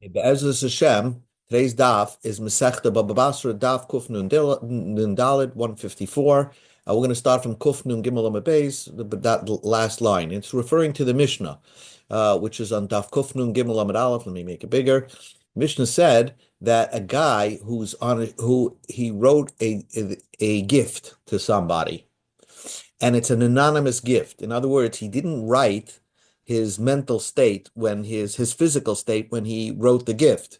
Be'ezus Hashem, today's daf is Masechta Baba Basra daf Kuf Nun Daled 154. We're going to start from Kuf Nun Gimel Amud Beis, that last line. It's referring to the Mishnah, which is on daf Kuf Nun Gimel Amud Aleph. Let me make it bigger. Mishnah said that a guy who he wrote a gift to somebody, and it's an anonymous gift. In other words, he didn't write his mental state when his physical state when he wrote the gift.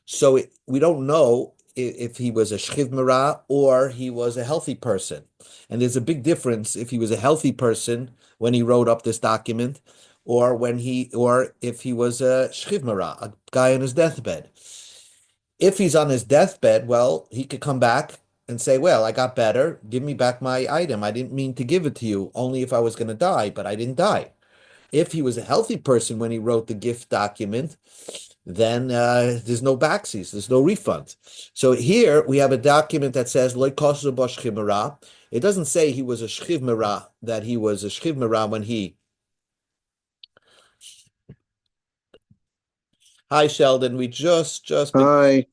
So we don't know if he was a shchiv mara or he was a healthy person. And there's a big difference if he was a healthy person when he wrote up this document, or if he was a shchiv mara, a guy on his deathbed. If he's on his deathbed, well, he could come back and say, well, I got better. Give me back my item. I didn't mean to give it to you, only if I was going to die, but I didn't die. If he was a healthy person when he wrote the gift document, then there's no backsies, there's no refund. So here we have a document that says Lo kosu bo shchiv mara. It doesn't say he was a shchiv mara, that he was a shchiv mara when he. Hi Sheldon, we Hi.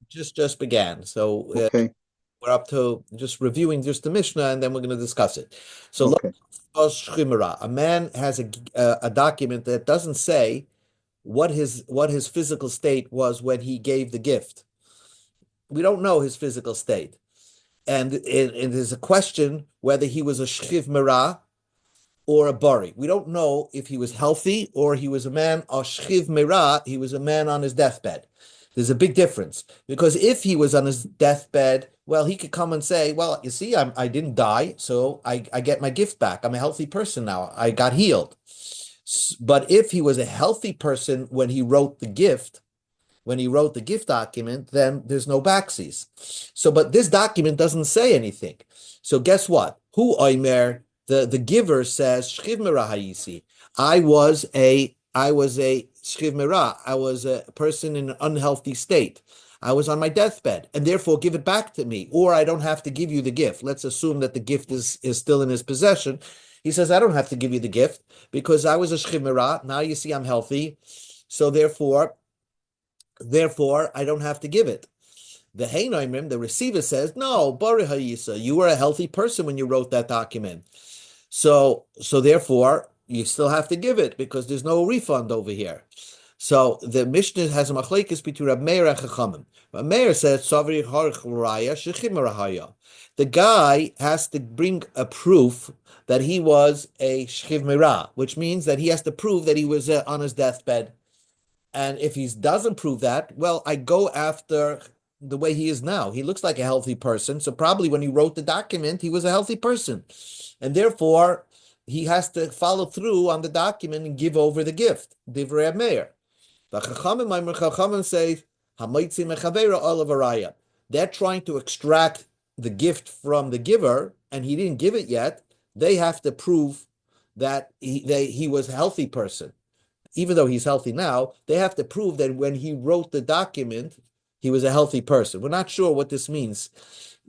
just began. So Okay. we're up to just reviewing just the Mishnah, and then we're going to discuss it. So Okay. a man has a document that doesn't say what his physical state was when he gave the gift. We don't know his physical state, and it is a question whether he was a shchiv mara or a bari. We don't know if he was healthy or he was a man, or shchiv mara, he was a man on his deathbed. There's a big difference, because if he was on his deathbed, well, he could come and say, well, you see, I didn't die, so I get my gift back. I'm a healthy person now. I got healed. But if he was a healthy person when he wrote the gift, document, then there's no backsies. So, but this document doesn't say anything. So guess what? Who Oimer, the giver says, Shchiv Mera Hayisi. I was a Shchiv Mera. I was a person in an unhealthy state. I was on my deathbed, and therefore give it back to me, or I don't have to give you the gift. Let's assume that the gift is still in his possession. He says, I don't have to give you the gift because I was a Shchiv Mera. Now you see I'm healthy. So therefore, I don't have to give it. The Heinoimrim, the receiver says, no, Bari Hayisa, you were a healthy person when you wrote that document. So therefore, you still have to give it because there's no refund over here. So the Mishnah has a machlekes between Rab Meir and Chachamim. Rab Meir says, Savri Harch Raya Shechim Rahaya. The guy has to bring a proof that he was a Shchiv Mirah, which means that he has to prove that he was on his deathbed. And if he doesn't prove that, well, I go after the way he is now. He looks like a healthy person. So probably when he wrote the document, he was a healthy person. And therefore, he has to follow through on the document and give over the gift. Divrei Meir. The Chachamim say, they're trying to extract the gift from the giver, and he didn't give it yet. They have to prove that he was a healthy person. Even though he's healthy now, they have to prove that when he wrote the document, he was a healthy person. We're not sure what this means.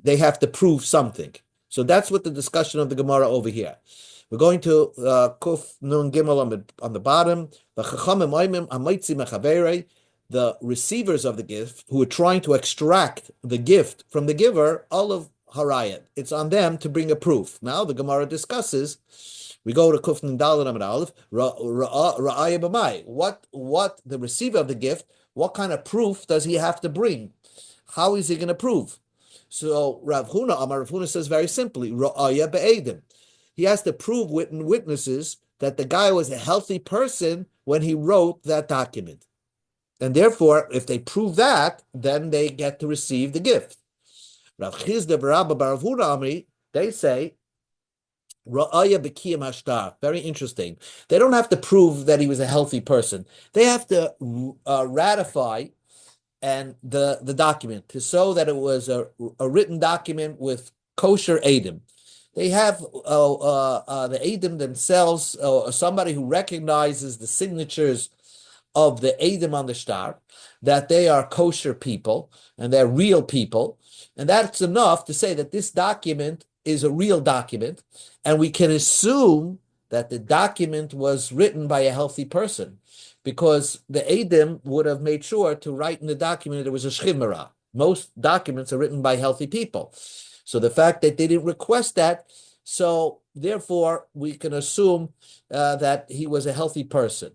They have to prove something. So that's what the discussion of the Gemara over here. We're going to Kuf Nun Gimel on the bottom. The receivers of the gift, who are trying to extract the gift from the giver, Olav Harayat. It's on them to bring a proof. Now the Gemara discusses. We go to Kuf Nun Daled Amud Aleph. Ra'aya b'mai. What the receiver of the gift? What kind of proof does he have to bring? How is he going to prove? So Rav Huna says very simply, Ra'aya be'edim. He has to prove with witnesses that the guy was a healthy person when he wrote that document. And therefore, if they prove that, then they get to receive the gift. Rav Chizda Barabba Rav Huna Amri, they say, Ra'aya b'kiyam hashtar. Very interesting. They don't have to prove that he was a healthy person. They have to ratify the document to show that it was a written document with kosher edim. They have the edim themselves, somebody who recognizes the signatures of the edim on the shtar, that they are kosher people and they're real people, and that's enough to say that this document is a real document, and we can assume that the document was written by a healthy person, because the Eidim would have made sure to write in the document that there was a shchimera. Most documents are written by healthy people. So the fact that they didn't request that, so therefore we can assume that he was a healthy person.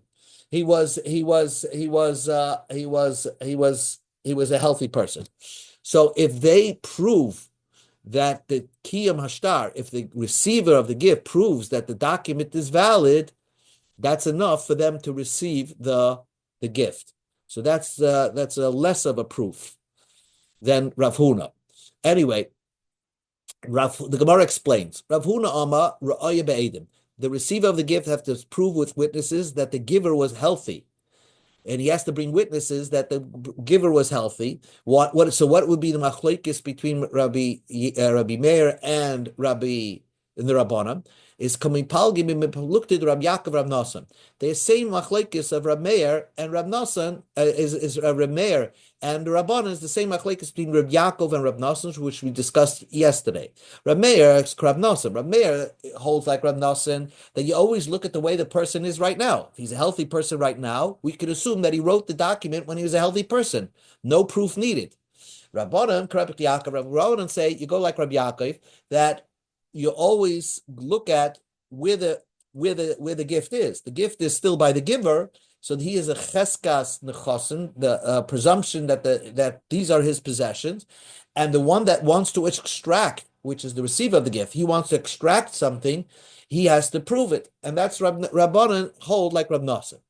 He was a healthy person. So if they prove that the Kiyam Hashtar, if the receiver of the gift proves that the document is valid, that's enough for them to receive the gift. So that's a less of a proof than Rav Huna. Anyway, the Gemara explains, Rav Huna Ama Ra'aya Be'edim. The receiver of the gift has to prove with witnesses that the giver was healthy, and he has to bring witnesses that the giver was healthy. So what would be the machlokes between Rabbi Meir and the Rabbanan? Is coming palgim looked at Rabbi Yaakov Rab Nasan. The same machlokes of Rab Meir and Rab Nasan is Rab Meir and the Rabbanan is the same machlokes between Rab Yaakov and Rab Nasan, which we discussed yesterday. Rab Meir is Rab Nasan. Rab Meir holds like Rab Nasan that you always look at the way the person is right now. If he's a healthy person right now, we could assume that he wrote the document when he was a healthy person. No proof needed. Rabbanan, Rabbi Yaakov, Rabbi Rabbanan say you go like Rabbi Yaakov that you always look at where the gift is. The gift is still by the giver, so he is a cheskas nechosin, the presumption that these are his possessions, and the one that wants to extract, which is the receiver of the gift, he wants to extract something, he has to prove it, and that's Rabbanan hold like Rab Nasser.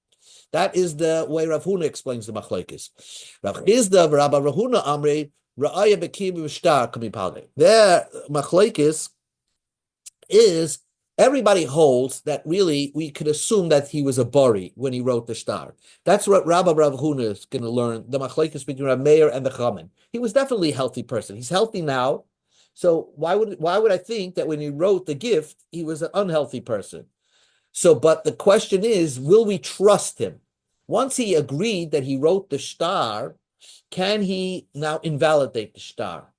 That is the way Rav Huna explains the machlokes. Rav Chizda Rabbi Rav Huna Amri Ra'aya Bekim V'Shtar Kamipale. Their machlokes is everybody holds that really we could assume that he was a bari when he wrote the shtar. That's what Rabbi Rav Huna is going to learn, the machlokes between Rav Meir and the Chaman. He was definitely a healthy person. He's healthy now. So why would I think that when he wrote the gift, he was an unhealthy person? So, but the question is, will we trust him? Once he agreed that he wrote the shtar, can he now invalidate the shtar?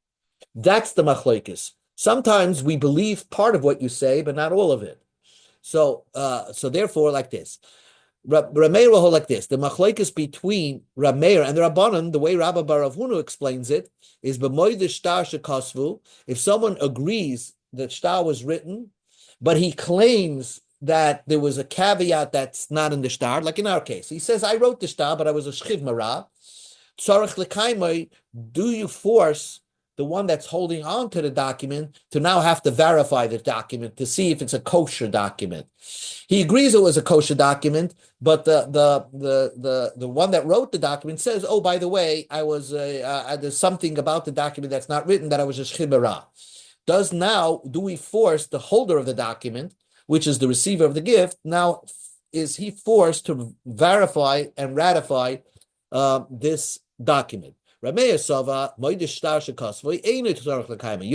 That's the machlokes. Sometimes we believe part of what you say, but not all of it. So therefore, like this, Rameir will hold like this. The machlokes between Rameir and the Rabbanan, the way Rabbi Bar Rav Huna explains it, is b'moed shtar shekasvu. If someone agrees that shtar was written, but he claims that there was a caveat that's not in the shtar, like in our case, he says, "I wrote the shtar, but I was a shchiv mara." Tzarech l'kaimai, do you force the one that's holding on to the document to now have to verify the document to see if it's a kosher document? He agrees it was a kosher document, but the one that wrote the document says, "Oh, by the way, there's something about the document that's not written that I was a shchibara." Do we force the holder of the document, which is the receiver of the gift, now is he forced to verify and ratify this document? You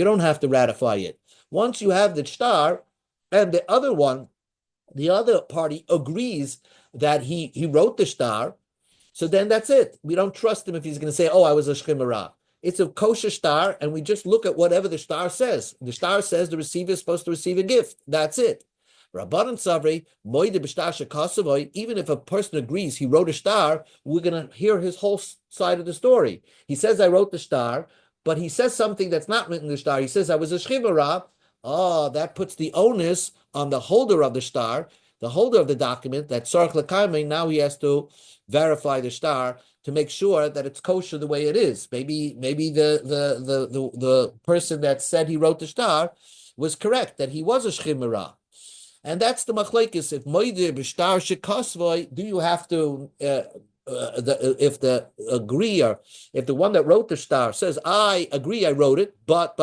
don't have to ratify it. Once you have the shtar, and the other party agrees that he wrote the shtar, so then that's it. We don't trust him if he's going to say, "Oh, I was a shchimara." It's a kosher shtar, and we just look at whatever the shtar says. The shtar says the receiver is supposed to receive a gift. That's it. Rabbanan Savri, Moide B'Shtar Shekasavoy, even if a person agrees he wrote a shtar, we're going to hear his whole side of the story. He says, "I wrote the shtar," but he says something that's not written in the shtar. He says, "I was a shchivara." Oh, that puts the onus on the holder of the shtar, the holder of the document, that Sarach L'Kaimei, now he has to verify the shtar to make sure that it's kosher the way it is. Maybe the person that said he wrote the shtar was correct, that he was a shchivara. And that's the machlokes. If moide b'shtar shekasvoi, do you have to if the one that wrote the shtar says, "I agree, I wrote it, but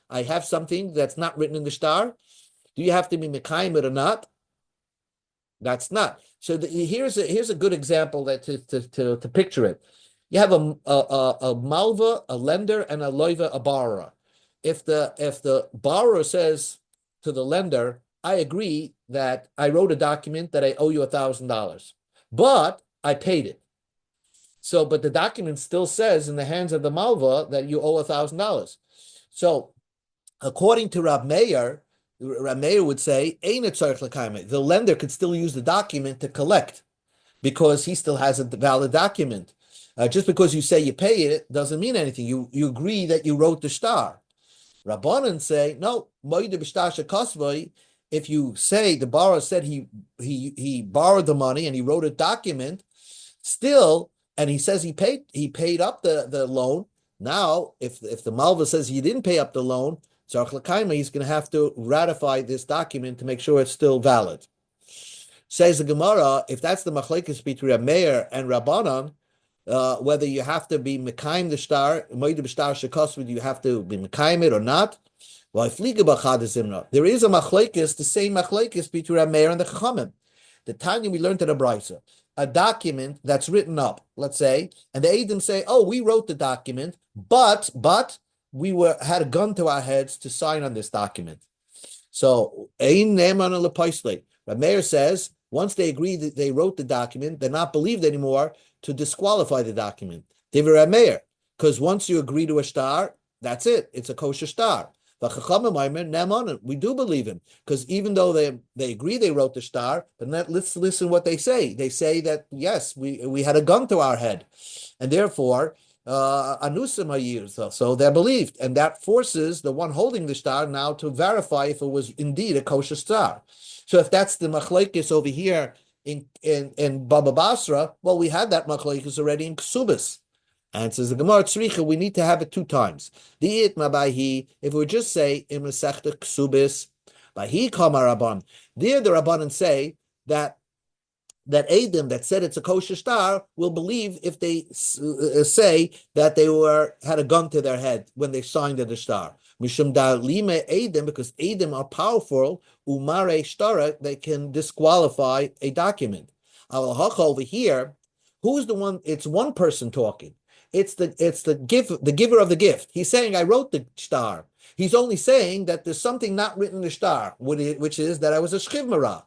I have something that's not written in the shtar," do you have to be mekayim it or not? That's not. So here's a good example that to picture it. You have a malva, a lender, and a loiva, a borrower. If the borrower says to the lender, "I agree that I wrote a document that I owe you $1,000, but I paid it." So, but the document still says in the hands of the malva that you owe $1,000. So, according to Rab Meir would say, "Ein tzarich l'kaimei." The lender could still use the document to collect. because he still has a valid document. Just because you say you pay it doesn't mean anything. You agree that you wrote the star. Rabbanan say, no, if you say the borrower said he borrowed the money and he wrote a document, still, and he says he paid up the loan. Now, if the Malva says he didn't pay up the loan, he's going to have to ratify this document to make sure it's still valid. Says the Gemara, if that's the machlekes between Rameir and Rabbanan, whether you have to be mekayim the star, moed b'star shekosvid, you have to be mekayim it or not. Well, there is a machlekes, the same machlekes between Rameir and the Chachamim. The time we learned in the Brisa, a document that's written up, let's say, and the Eidim say, "Oh, we wrote the document, but we had a gun to our heads to sign on this document." So, ein neman lepaisle. Rameir says, once they agree that they wrote the document, they're not believed anymore to disqualify the document. Divrei Rameir, because once you agree to a star, that's it. It's a kosher star. We do believe him, because even though they agree they wrote the star, but let's listen what they say. They say that yes, we had a gun to our head, and therefore anusim hayir, so they're believed, and that forces the one holding the star now to verify if it was indeed a kosher star. So if that's the machlekes over here in Bava Basra, well, we had that machlekes already in Ksubis. And says the Gemara Tzricha, we need to have it two times. The itma ba'hi, if we just say in Masechta Ksubis, ba'hi kama Rabban, there the Rabbanan say that Eidim that said it's a kosher star will believe if they say that they had a gun to their head when they signed the star. Mishum da'lime Eidim, because Eidim are powerful, umare shtara, they can disqualify a document. Over here, who's the one? It's one person talking. It's the giver of the gift. He's saying, I wrote the star. He's only saying that there's something not written in the star, which is that I was a shchivmara.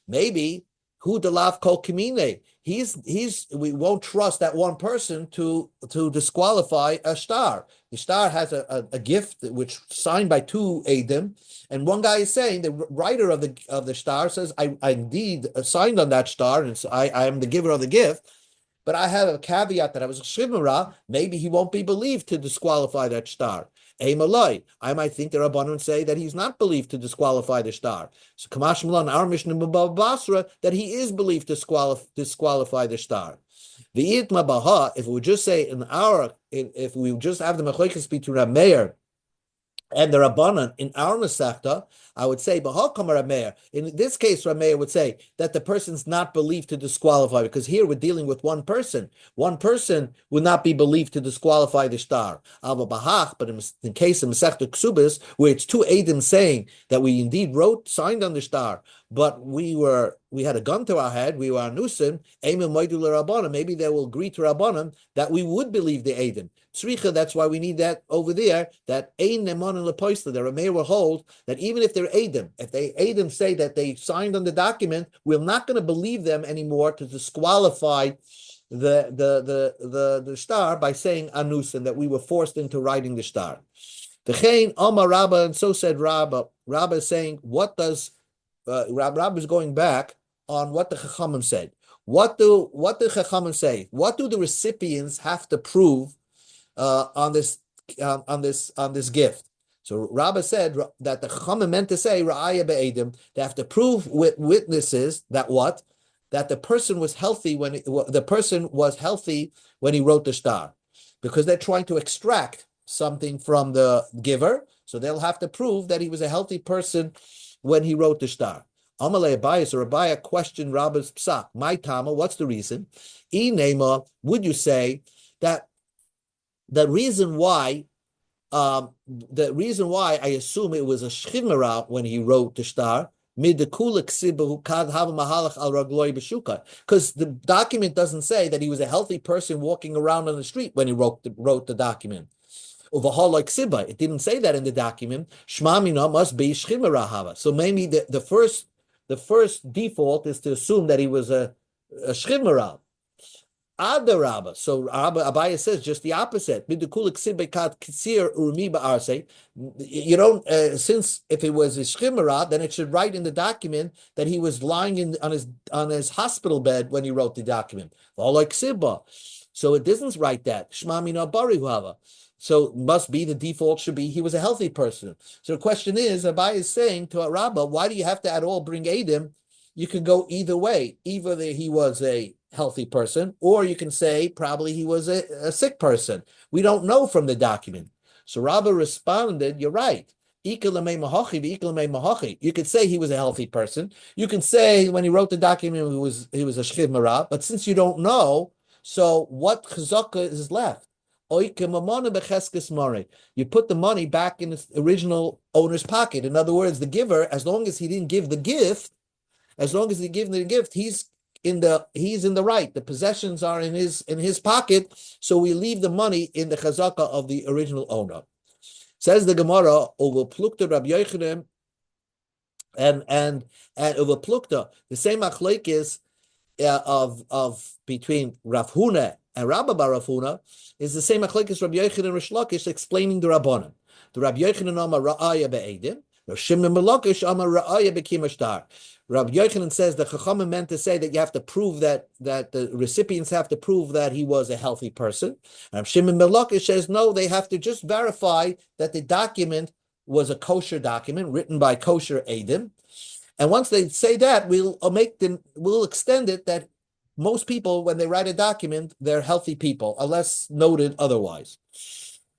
Maybe who delav kol kimine. We won't trust that one person to disqualify a star. The star has a gift which signed by two Eidim, and one guy is saying, the writer of the star says, I indeed signed on that star, and so I am the giver of the gift. But I have a caveat that I was a shivmara. Maybe he won't be believed to disqualify that star. I might think the Rabbanon say that he's not believed to disqualify the star. So Kamash Milan, our Mishnah Bava Basra, that he is believed to disqualify the star. The Itma Baha, if we just say if we just have the machlekes between Rameir and the Rabbanan in our Masechta, I would say, Rameir. In this case, Rameir would say that the person's not believed to disqualify, because here we're dealing with one person. One person would not be believed to disqualify the star. But in case of Masechta Ksubis, where it's two Eidim saying that we indeed signed on the star, but we had a gun to our head, we were anusim, maybe they will agree to Rabbanan that we would believe the Eidim. Tzricha, that's why we need that over there, that ein neman and lepoisla, the Rameir will hold that even if they're Eidim, if they Eidim say that they signed on the document, we're not going to believe them anymore to disqualify the star by saying anus, and that we were forced into writing the star. V'chein Omar Rabba, and so said Rabba. Rabba is saying, what does Rabba is going back on what the Chachamim said. What do Chachamim say? What do the recipients have to prove on this gift? So Rabba said that the Chachamim meant to say Ra'aya be'edim. They have to prove with witnesses that what? That the person was healthy when he wrote the star, because they're trying to extract something from the giver. So they'll have to prove that he was a healthy person when he wrote the star. Amalei Abayis, or Abaya questioned Rabba's psak. My Tama, what's the reason? Nema, would you say that the reason why I assume it was a shchimera when he wrote the star, because the document doesn't say that he was a healthy person walking around on the street when he wrote the document. It didn't say that in the document. Shmamina must be shchimera hava. So maybe the first default is to assume that he was a shchimera. Adarabba. So Abaya says just the opposite. You don't, since if it was a shchimera, then it should write in the document that he was lying on his hospital bed when he wrote the document. So it doesn't write that. Shmamina barihuava. So must be the default should be he was a healthy person. So the question is, Abaya is saying to Arabba, why do you have to at all bring Adim? You can go either way. Either he was a healthy person, or you can say probably he was a sick person. We don't know from the document. So Rabbah responded, you're right. You could say he was a healthy person. You can say when he wrote the document he was a shchiv marah, but since you don't know, so what chazaka is left? You put the money back in its original owner's pocket. In other words, the giver, as long as he didn't give the gift, he's in the right. The possessions are in his pocket, so we leave the money in the chazaka of the original owner. Says the Gemara, over plukta Rabbi Yochanan and over plukta, the same machlokes of between Rav Huna and Rabba bar Rav Huna is the same machlokes Rabbi Yochanan and Rish Lakish explaining the Rabbanim. The Rabbi Yochanan amar ra'aya be'edim, Rav Shimon ben Lakish amar ra'aya be'kimashtar. Rabbi Yochanan says the Chachamim meant to say that you have to prove that the recipients have to prove that he was a healthy person. And Shimon ben Lakish says no, they have to just verify that the document was a kosher document written by kosher Eidim. And once they say that, we'll extend it that most people, when they write a document, they're healthy people, unless noted otherwise.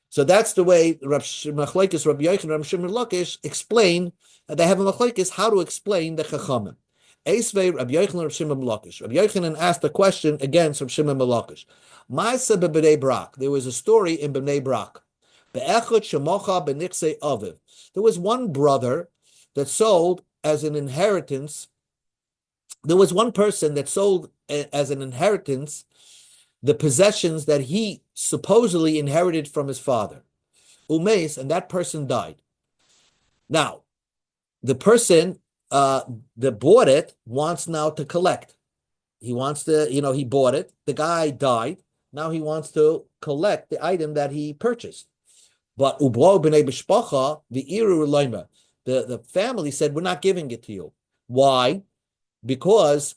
So that's the way Machlokes Rabbi Yochanan and Rabbi Shimon Lakish explain. They have a Machlokes how to explain the Chachamim. Eisvei Rabbi Yochanan and Rabbi Shimon Lakish. Rabbi Yochanan asked a question against Rabbi Shimon Lakish. Ma'aseh b'Bnei Brak. There was a story in Bnei Brak. Be'echad shemocha b'nichsei aviv. There was one brother that sold as an inheritance. There was one person that sold as an inheritance the possessions that he supposedly inherited from his father. Umeis, and that person died. Now, the person that bought it wants now to collect. He wants to, he bought it. The guy died. Now he wants to collect the item that he purchased. But ubro b'nei b'shpacha, the iru loimer. The family said, we're not giving it to you. Why? Because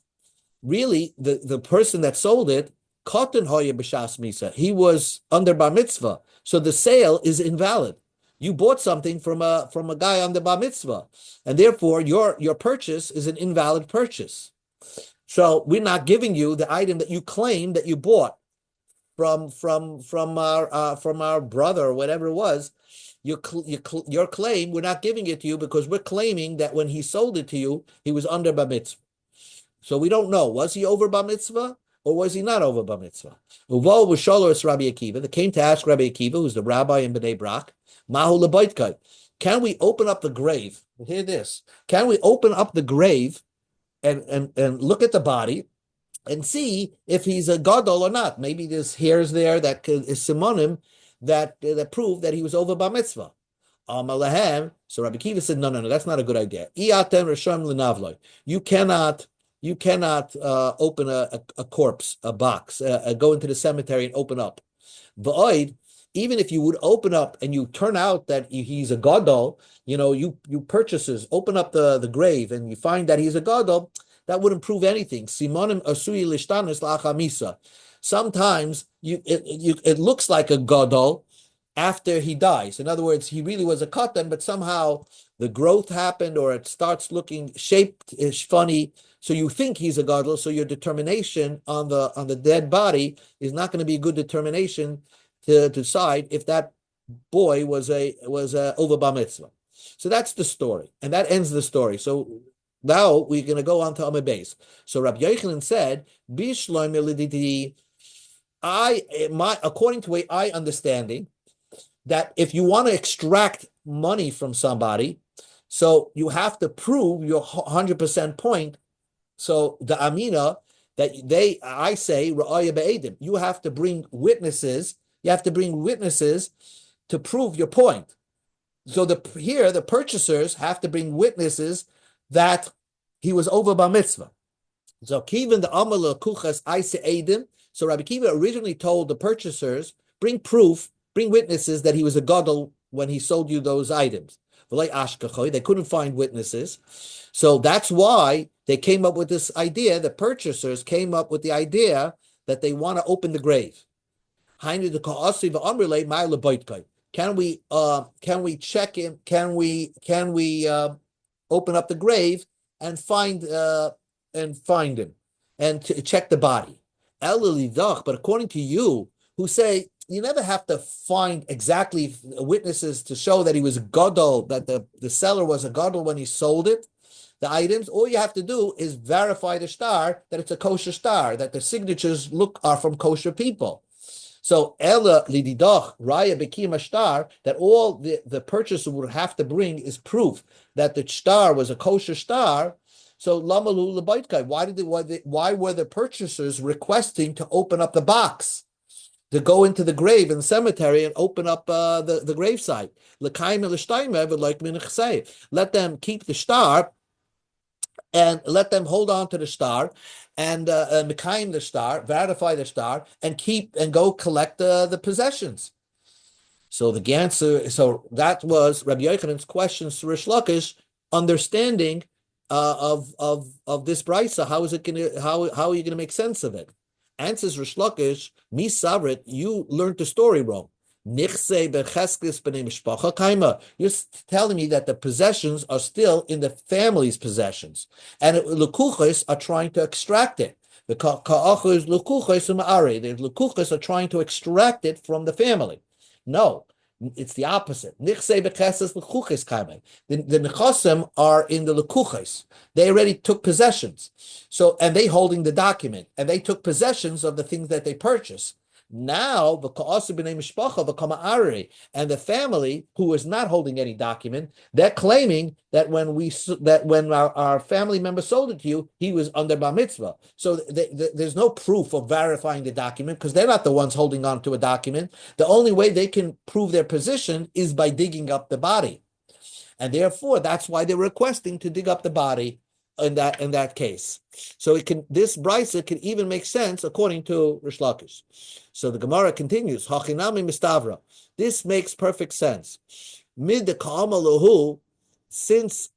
really, the person that sold it, Katan hoya b'shas misa, he was under bar mitzvah, so the sale is invalid. You bought something from a guy under bar mitzvah, and therefore your purchase is an invalid purchase. So we're not giving you the item that you claim that you bought from our brother or whatever it was. Your claim, we're not giving it to you because we're claiming that when he sold it to you, he was under bar mitzvah. So we don't know, was he over bar mitzvah or was he not over bar mitzvah? Uvo v'sholos Rabbi Akiva. They came to ask Rabbi Akiva, who's the rabbi in Bnei Brak, Mahu lebaytkai. Can we open up the grave? Hear this. Can we open up the grave and look at the body and see if he's a gadol or not? Maybe there's hairs there that is simonim that prove that he was over bar mitzvah. So Rabbi Akiva said, no, that's not a good idea. You cannot open a corpse, a box, go into the cemetery and open up. V'oid, even if you would open up and you turn out that he's a gadol, you purchases, open up the grave and you find that he's a gadol, that wouldn't prove anything. Simonim asui lishtanis la'achamisa. Sometimes it looks like a gadol after he dies. In other words, he really was a katan, but somehow the growth happened or it starts looking shaped is funny. So you think he's a gadol. So your determination on the dead body is not going to be a good determination to decide if that boy was a over bar mitzvah. So that's the story, and that ends the story. So now we're going to go on to Amud Beis. So Rabbi Yochanan said, "Bishloim elididi." According to I understanding, that if you want to extract money from somebody, so you have to prove your 100% point. So the amina that I say ra'aya be'edim, you have to bring witnesses. You have to bring witnesses to prove your point. So the purchasers have to bring witnesses that he was over bar mitzvah. So even the amal kuchas I say edim. So Rabbi Akiva originally told the purchasers, bring proof, bring witnesses that he was a gadol when he sold you those items. They couldn't find witnesses. So that's why they came up with this idea, the purchasers came up with the idea that they want to open the grave. Can we check him? Can we open up the grave and find him and to check the body? But according to you, who say you never have to find exactly witnesses to show that he was a gadol, that the seller was a gadol when he sold it, the items. All you have to do is verify the star that it's a kosher star, that the signatures are from kosher people. So Ella lididach raya bekim star, that all the purchaser would have to bring is proof that the star was a kosher star. So lamalu lebaitka. Why were the purchasers requesting to open up the box, to go into the grave in the cemetery and open up the gravesite? Let them keep the star and let them hold on to the star and mekayim the star, verify the star, and go collect the possessions. So the answer, so that was Rabbi Yochanan's questions to Rish Lakish, understanding of this brisa. How are you gonna make sense of it? Answers Rish Lakish, mi savrit, you learned the story wrong. You're telling me that the possessions are still in the family's possessions, and lukuchos are trying to extract it. The lukuchos are trying to extract it from the family. No, it's the opposite. The nechasim are in the lukuchos. They already took possessions. So, and they holding the document, and they took possessions of the things that they purchased. Now, and the family who is not holding any document, they're claiming that when our family member sold it to you, he was under bar mitzvah. So there's no proof of verifying the document because they're not the ones holding on to a document. The only way they can prove their position is by digging up the body, and therefore that's why they're requesting to dig up the body in that case. So this brisa can even make sense according to Rish Lakish. So the Gemara continues, Hachinami mistavra. This makes perfect sense. Mid the ka'amalahu, since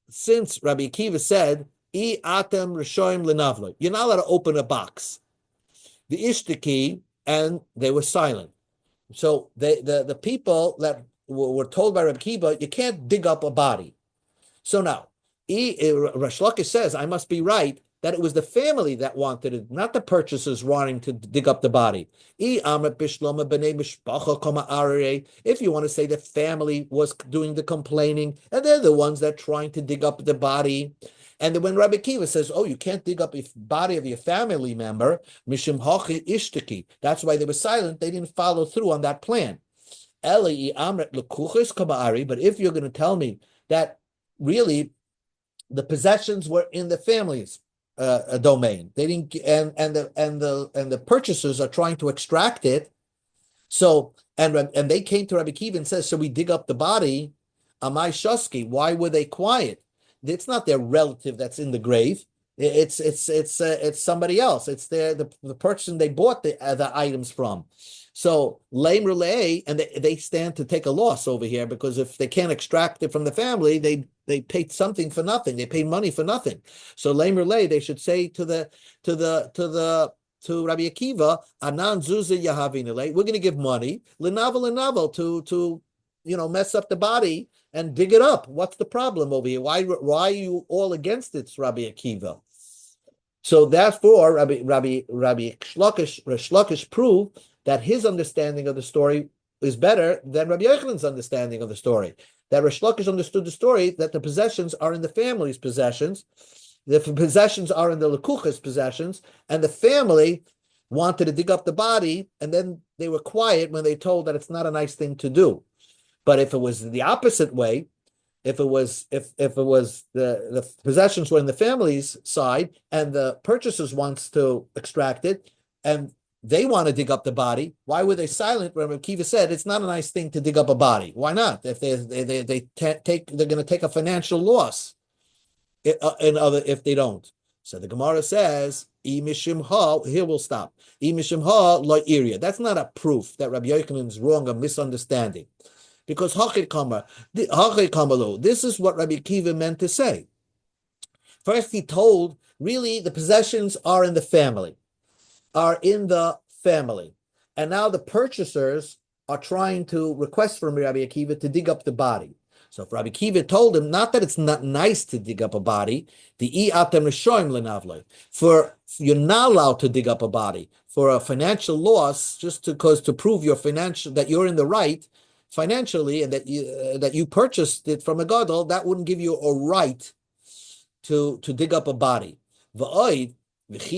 Rabbi Akiva said, I atem rishoim lenavlo, you're not allowed to open a box. The ishtaki, and they were silent. So the people that were told by Rabbi Akiva, you can't dig up a body. So now, Rish Lakish says, I must be right, that it was the family that wanted it, not the purchasers wanting to dig up the body. If you want to say the family was doing the complaining, and they're the ones that are trying to dig up the body. And then when Rabbi Akiva says, oh, you can't dig up the body of your family member, mishim hachi ishtaki, that's why they were silent, they didn't follow through on that plan. But if you're going to tell me that really the possessions were in the family's domain, they didn't, and the purchasers are trying to extract it. So and they came to Rabbi Akiva and says, "So we dig up the body." Amai Shosky, why were they quiet? It's not their relative that's in the grave. It's somebody else. It's the person they bought the items from. So lame relay, and they stand to take a loss over here because if they can't extract it from the family, they paid something for nothing. They paid money for nothing. So lame relay, they should say to Rabbi Akiva, Anan Zuza Yahavinale, we're going to give money, Linavel to mess up the body and dig it up. What's the problem over here? Why are you all against it, Rabbi Akiva? So therefore, Rabbi Shlokish proved that his understanding of the story is better than Rabbi Yochanan's understanding of the story. That Rish Lakish understood the story that the possessions are in the family's possessions, the possessions are in the Lekuch's possessions, and the family wanted to dig up the body, and then they were quiet when they told that it's not a nice thing to do. But if it was the opposite way, if it was the possessions were in the family's side and the purchasers wants to extract it and they want to dig up the body, why were they silent when Akiva said it's not a nice thing to dig up a body? Why not? If they're going to take a financial loss if they don't. So the Gemara says, "I mishim ha." Here we'll stop. "I mishim ha lo iria." That's not a proof that Rabbi Yochanan is wrong, a misunderstanding, because hachei kamalo. This is what Rabbi Akiva meant to say. First, he told, really, the possessions are in the family, and now the purchasers are trying to request from Rabbi Akiva to dig up the body. So if Rabbi Akiva told him, not that it's not nice to dig up a body, for you're not allowed to dig up a body for a financial loss, just because to prove your financial that you're in the right financially and that you purchased it from a gadol, that wouldn't give you a right to dig up a body. Even if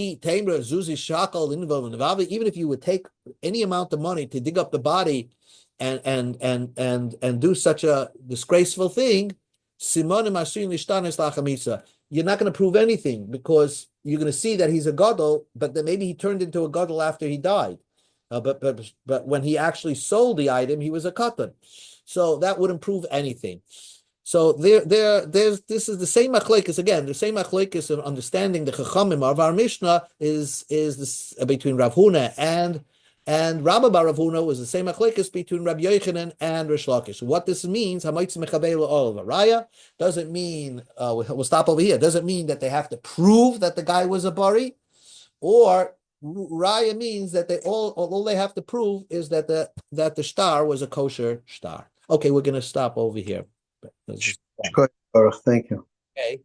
you would take any amount of money to dig up the body and do such a disgraceful thing, you're not going to prove anything, because you're going to see that he's a gadol, but then maybe he turned into a gadol after he died. But when he actually sold the item, he was a katan, so that wouldn't prove anything. So there's this is the same machlekes again. The same machlekes of understanding the chachamim of our Mishnah is this between Rav Huna and Rabba bar Rav Huna was the same machlekes between Rabbi Yochanan and Rish Lakish. What this means, hamaytz mechavelu all of raya, doesn't mean we'll stop over here. Doesn't mean that they have to prove that the guy was a bari, or raya means that all they have to prove is that the star was a kosher star. Okay, we're going to stop over here. Thank you. Okay.